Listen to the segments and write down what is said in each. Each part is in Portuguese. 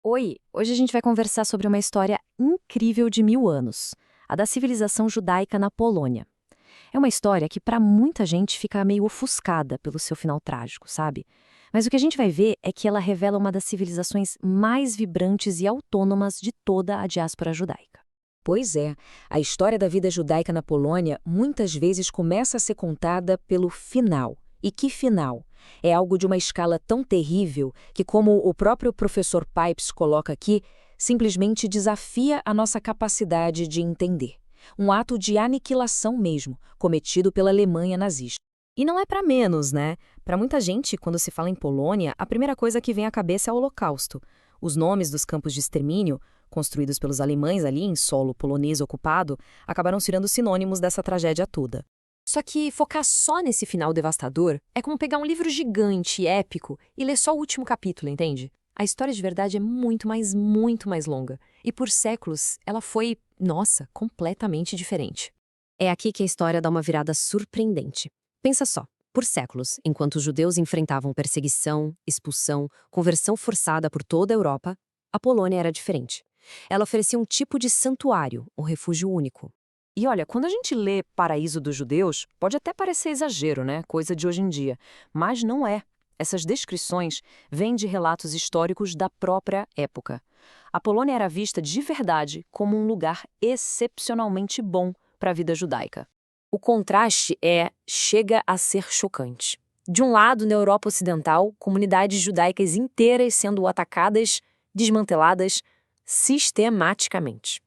Oi, hoje a gente vai conversar sobre uma história incrível de 1000 anos, a da civilização judaica na Polônia. É uma história que para muita gente fica meio ofuscada pelo seu final trágico, sabe? Mas o que a gente vai ver é que ela revela uma das civilizações mais vibrantes e autônomas de toda a diáspora judaica. Pois é, a história da vida judaica na Polônia muitas vezes começa a ser contada pelo final. E que final? É algo de uma escala tão terrível que, como o próprio professor Pipes coloca aqui, simplesmente desafia a nossa capacidade de entender. Um ato de aniquilação mesmo, cometido pela Alemanha nazista. E não é para menos, né? Para muita gente, quando se fala em Polônia, a primeira coisa que vem à cabeça é o Holocausto. Os nomes dos campos de extermínio, construídos pelos alemães ali em solo polonês ocupado, acabaram se virando sinônimos dessa tragédia toda. Só que focar só nesse final devastador é como pegar um livro gigante, épico, e ler só o último capítulo, entende? A história de verdade é muito mais longa. E por séculos, ela foi, nossa, completamente diferente. É aqui que a história dá uma virada surpreendente. Pensa só, por séculos, enquanto os judeus enfrentavam perseguição, expulsão, conversão forçada por toda a Europa, a Polônia era diferente. Ela oferecia um tipo de santuário, um refúgio único. E olha, quando a gente lê Paraíso dos Judeus, pode até parecer exagero, né? Coisa de hoje em dia. Mas não é. Essas descrições vêm de relatos históricos da própria época. A Polônia era vista de verdade como um lugar excepcionalmente bom para a vida judaica. O contraste chega a ser chocante. De um lado, na Europa Ocidental, comunidades judaicas inteiras sendo atacadas, desmanteladas sistematicamente.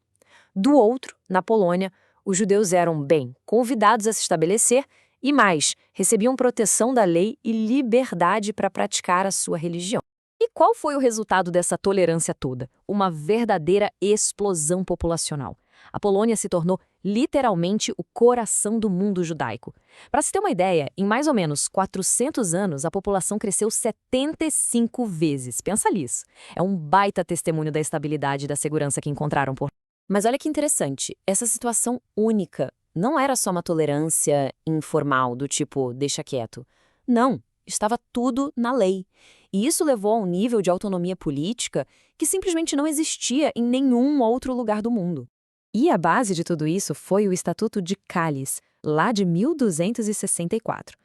Do outro, na Polônia, os judeus eram, bem, convidados a se estabelecer e mais, recebiam proteção da lei e liberdade para praticar a sua religião. E qual foi o resultado dessa tolerância toda? Uma verdadeira explosão populacional. A Polônia se tornou literalmente o coração do mundo judaico. Para se ter uma ideia, em mais ou menos 400 anos, a população cresceu 75 vezes. Pensa nisso. É um baita testemunho da estabilidade e da segurança que encontraram por. Mas olha que interessante, essa situação única não era só uma tolerância informal, do tipo, deixa quieto. Não, estava tudo na lei. E isso levou a um nível de autonomia política que simplesmente não existia em nenhum outro lugar do mundo. E a base de tudo isso foi o Estatuto de Cales, lá de 1264.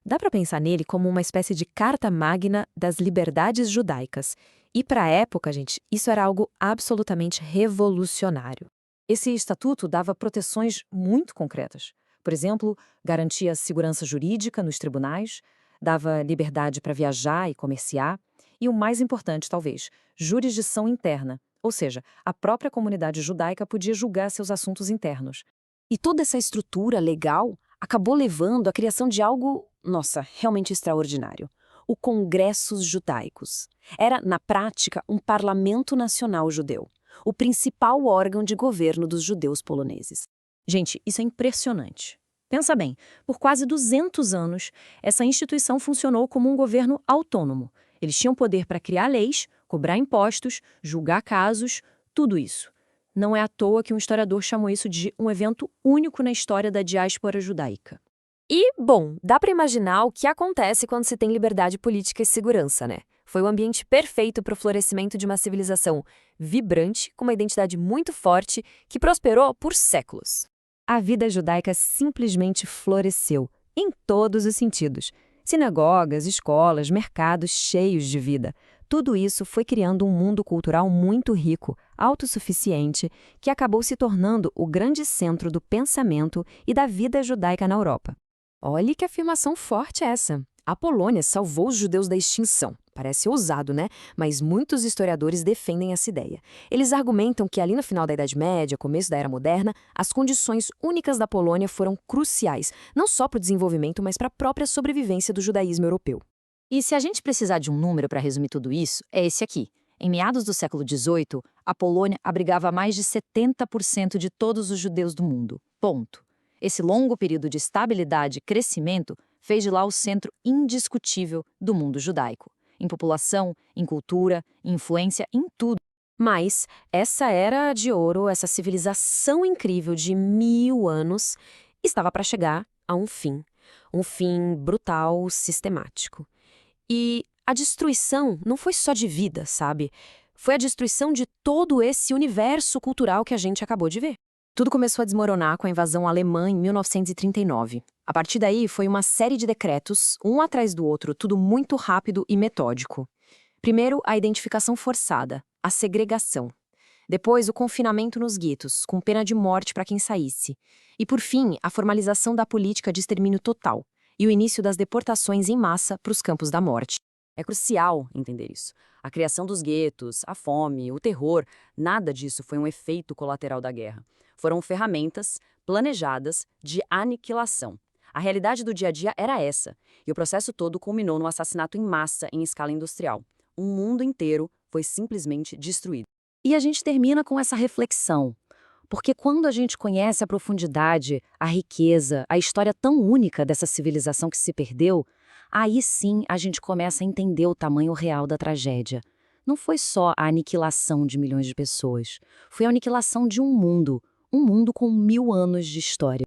Dá para pensar nele como uma espécie de carta magna das liberdades judaicas. E para a época, gente, isso era algo absolutamente revolucionário. Esse estatuto dava proteções muito concretas. Por exemplo, garantia segurança jurídica nos tribunais, dava liberdade para viajar e comerciar, e o mais importante, talvez, jurisdição interna, ou seja, a própria comunidade judaica podia julgar seus assuntos internos. E toda essa estrutura legal acabou levando à criação de algo, nossa, realmente extraordinário. O Congressos Judaicos. Era, na prática, um parlamento nacional judeu, o principal órgão de governo dos judeus poloneses. Gente, isso é impressionante. Pensa bem, por quase 200 anos, essa instituição funcionou como um governo autônomo. Eles tinham poder para criar leis, cobrar impostos, julgar casos, tudo isso. Não é à toa que um historiador chamou isso de um evento único na história da diáspora judaica. E, bom, dá para imaginar o que acontece quando se tem liberdade política e segurança, né? Foi o ambiente perfeito para o florescimento de uma civilização vibrante, com uma identidade muito forte, que prosperou por séculos. A vida judaica simplesmente floresceu, em todos os sentidos. Sinagogas, escolas, mercados cheios de vida. Tudo isso foi criando um mundo cultural muito rico, autossuficiente, que acabou se tornando o grande centro do pensamento e da vida judaica na Europa. Olhe que afirmação forte é essa. A Polônia salvou os judeus da extinção. Parece ousado, né? Mas muitos historiadores defendem essa ideia. Eles argumentam que ali no final da Idade Média, começo da Era Moderna, as condições únicas da Polônia foram cruciais, não só para o desenvolvimento, mas para a própria sobrevivência do judaísmo europeu. E se a gente precisar de um número para resumir tudo isso, é esse aqui. Em meados do século XVIII, a Polônia abrigava mais de 70% de todos os judeus do mundo. Ponto. Esse longo período de estabilidade e crescimento fez de lá o centro indiscutível do mundo judaico. Em população, em cultura, em influência, em tudo. Mas essa era de ouro, essa civilização incrível de 1000 anos, estava para chegar a um fim. Um fim brutal, sistemático. E a destruição não foi só de vida, sabe? Foi a destruição de todo esse universo cultural que a gente acabou de ver. Tudo começou a desmoronar com a invasão alemã em 1939. A partir daí, foi uma série de decretos, um atrás do outro, tudo muito rápido e metódico. Primeiro, a identificação forçada, a segregação. Depois, o confinamento nos guetos, com pena de morte para quem saísse. E, por fim, a formalização da política de extermínio total e o início das deportações em massa para os campos da morte. É crucial entender isso. A criação dos guetos, a fome, o terror, nada disso foi um efeito colateral da guerra. Foram ferramentas planejadas de aniquilação. A realidade do dia a dia era essa, e o processo todo culminou no assassinato em massa em escala industrial. O mundo inteiro foi simplesmente destruído. E a gente termina com essa reflexão. Porque quando a gente conhece a profundidade, a riqueza, a história tão única dessa civilização que se perdeu, aí sim a gente começa a entender o tamanho real da tragédia. Não foi só a aniquilação de milhões de pessoas, foi a aniquilação de um mundo com 1000 anos de história.